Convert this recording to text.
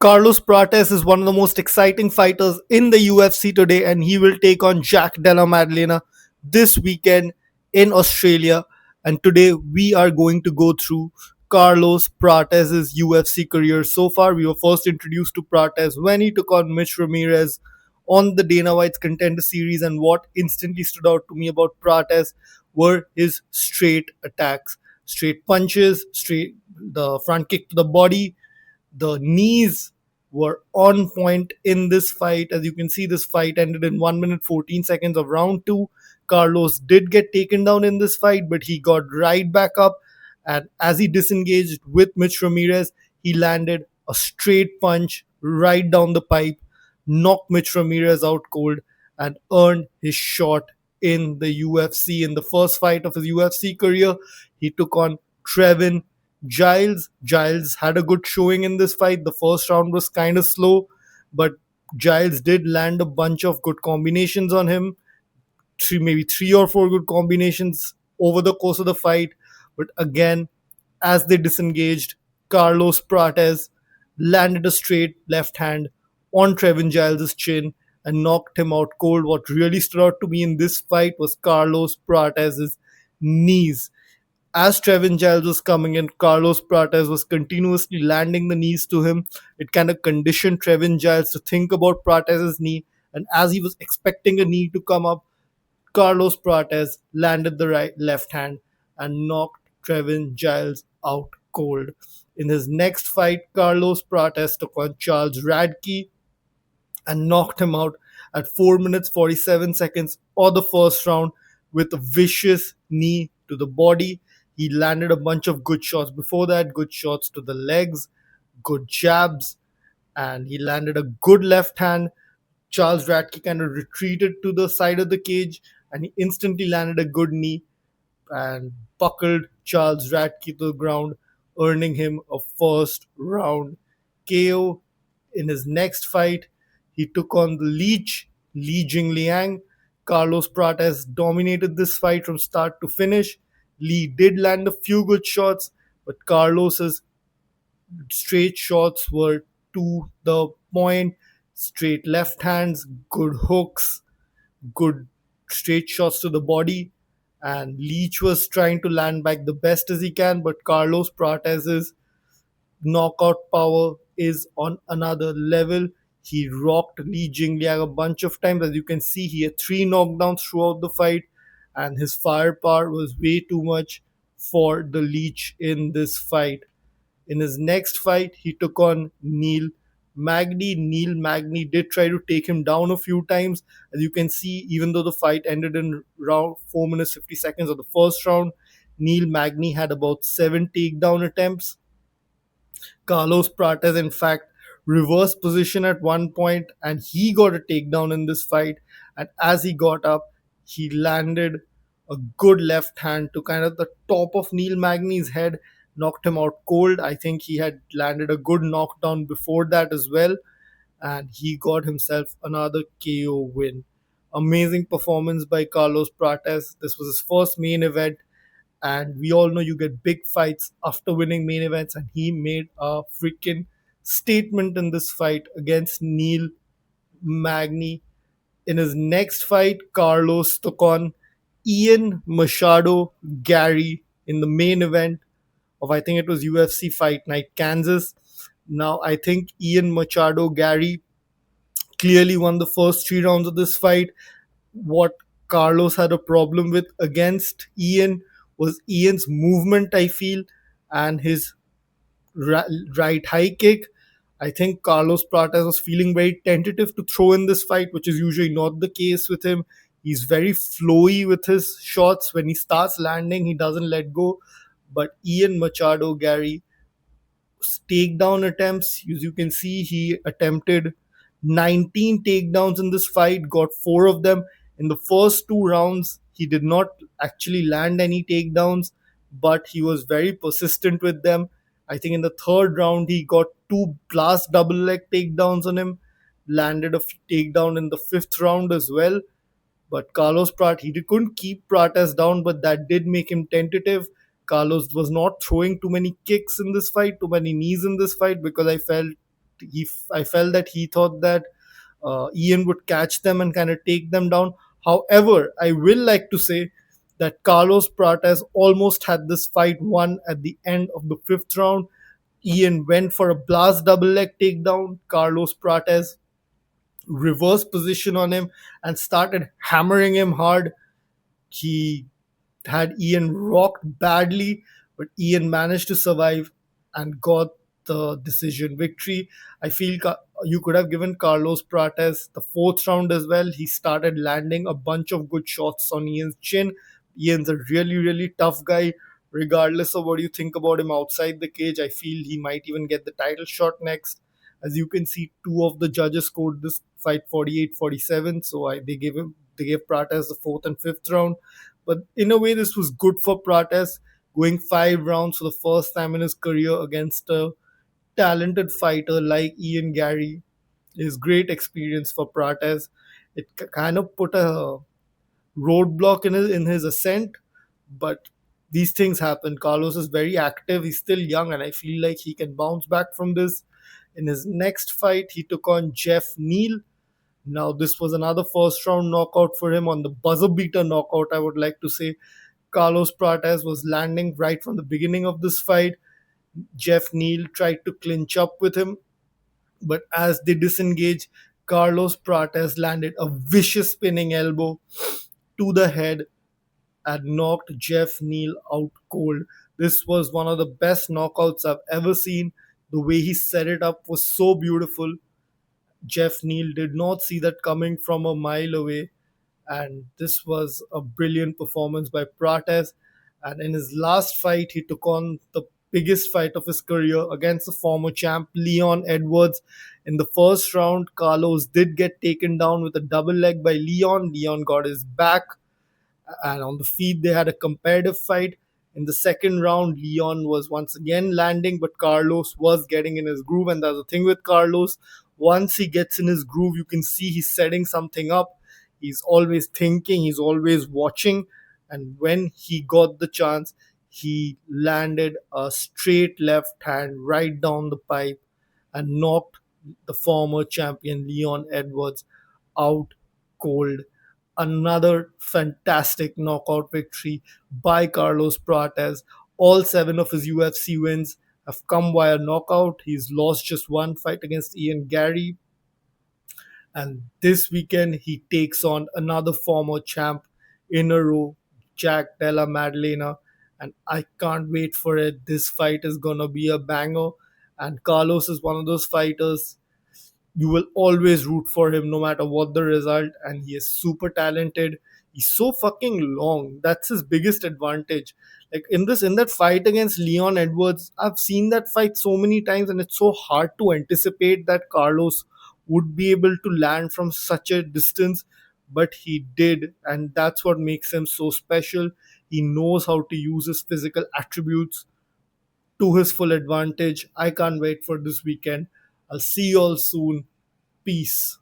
Carlos Prates is one of the most exciting fighters in the UFC today, and he will take on Jack Della Maddalena this weekend in Australia. And today we are going to go through Carlos Prates' UFC career so far. We were first introduced to Prates when he took on Mitch Ramirez on the Dana White's Contender Series, and what instantly stood out to me about Prates were his straight attacks, straight punches, straight the front kick to the body. The knees were on point in this fight. As you can see, this fight ended in 1 minute 14 seconds of round two. Carlos did get taken down in this fight, but he got right back up. And as he disengaged with Mitch Ramirez, he landed a straight punch right down the pipe, knocked Mitch Ramirez out cold, and earned his shot in the UFC. In the first fight of his UFC career, he took on Trevin Giles. Giles had a good showing in this fight. The first round was kind of slow, but Giles did land a bunch of good combinations on him. Maybe three or four good combinations over the course of the fight. But again, as they disengaged, Carlos Prates landed a straight left hand on Trevin Giles' chin and knocked him out cold. What really stood out to me in this fight was Carlos Prates' knees. As Trevin Giles was coming in, Carlos Prates was continuously landing the knees to him. It kind of conditioned Trevin Giles to think about Prates' knee. And as he was expecting a knee to come up, Carlos Prates landed the left hand and knocked Trevin Giles out cold. In his next fight, Carlos Prates took on Charles Radke and knocked him out at 4 minutes 47 seconds of the first round with a vicious knee to the body. He landed a bunch of good shots before that, good shots to the legs, good jabs, and he landed a good left hand. Charles Radke kind of retreated to the side of the cage and he instantly landed a good knee and buckled Charles Radke to the ground, earning him a first round KO. In his next fight, he took on the Leech, Li Jingliang. Carlos Prates dominated this fight from start to finish. Lee did land a few good shots, but Carlos's straight shots were to the point. Straight left hands, good hooks, good straight shots to the body. And Leech was trying to land back the best as he can, but Carlos Prates' knockout power is on another level. He rocked Li Jingliang a bunch of times. As you can see, he had 3 knockdowns throughout the fight, and his firepower was way too much for the Leech in this fight. In his next fight, he took on Neil Magny. Neil Magny did try to take him down a few times. As you can see, even though the fight ended in round 4 minutes 50 seconds of the first round, Neil Magny had about 7 takedown attempts. Carlos Prates, in fact, reversed position at one point and he got a takedown in this fight. And as he got up, he landed a good left hand to kind of the top of Neil Magny's head, knocked him out cold. I think he had landed a good knockdown before that as well, and he got himself another KO win. Amazing performance by Carlos Prates. This was his first main event, and we all know you get big fights after winning main events, and he made a freaking statement in this fight against Neil Magny. In his next fight, Carlos took on Ian Machado Gary in the main event of, I think it was UFC Fight Night Kansas. Now, I think Ian Machado Gary clearly won the first 3 rounds of this fight. What Carlos had a problem with against Ian was Ian's movement, I feel, and his right high kick. I think Carlos Prates was feeling very tentative to throw in this fight, which is usually not the case with him. He's very flowy with his shots. When he starts landing, he doesn't let go. But Ian Machado Gary takedown attempts, as you can see, he attempted 19 takedowns in this fight, got 4 of them. In the first 2 rounds, he did not actually land any takedowns, but he was very persistent with them. I think in the third round, he got 2 blast double leg takedowns on him, landed a takedown in the 5th round as well. But Carlos Prates, he couldn't keep Prates down, but that did make him tentative. Carlos was not throwing too many kicks in this fight, too many knees in this fight, because I felt I felt that he thought that Ian would catch them and kind of take them down. However, I will like to say that Carlos Prates almost had this fight won at the end of the fifth round. Ian went for a blast double leg takedown. Carlos Prates reversed position on him and started hammering him hard. He had Ian rocked badly, but Ian managed to survive and got the decision victory. I feel you could have given Carlos Prates the fourth round as well. He started landing a bunch of good shots on Ian's chin. Ian's a really, really tough guy. Regardless of what you think about him outside the cage, I feel he might even get the title shot next. As you can see, two of the judges scored this fight 48-47, so they gave Prates the fourth and fifth round. But in a way, this was good for Prates, going 5 rounds for the first time in his career against a talented fighter like Ian Gary. Is great experience for Prates. It kind of put a roadblock in his ascent, but these things happen. Carlos is very active. He's still young, and I feel like he can bounce back from this. In his next fight, he took on Jeff Neal. Now, this was another first round knockout for him on the buzzer beater knockout, I would like to say. Carlos Prates was landing right from the beginning of this fight. Jeff Neal tried to clinch up with him, but as they disengaged, Carlos Prates landed a vicious spinning elbow to the head and knocked Jeff Neal out cold. This was one of the best knockouts I've ever seen. The way he set it up was so beautiful. Jeff Neal did not see that coming from a mile away, and this was a brilliant performance by Prates. And in his last fight, he took on the biggest fight of his career against the former champ Leon Edwards. In the first round, Carlos did get taken down with a double leg by Leon. Leon got his back, and on the feet they had a competitive fight. In the second round, Leon was once again landing, but Carlos was getting in his groove. And there's a thing with Carlos, once he gets in his groove, you can see he's setting something up. He's always thinking, he's always watching. And when he got the chance, he landed a straight left hand right down the pipe and knocked the former champion Leon Edwards out cold. Another fantastic knockout victory by Carlos Prates. All 7 of his UFC wins have come via knockout. He's lost just one fight against Ian Gary. And this weekend, he takes on another former champ in a row, Jack Della Maddalena. And I can't wait for it. This fight is going to be a banger. And Carlos is one of those fighters you will always root for him no matter what the result, and he is super talented. He's so fucking long. That's his biggest advantage. Like in that fight against Leon Edwards, I've seen that fight so many times, and it's so hard to anticipate that Carlos would be able to land from such a distance, but he did, and that's what makes him so special. He knows how to use his physical attributes to his full advantage. I can't wait for this weekend. I'll see you all soon. Peace.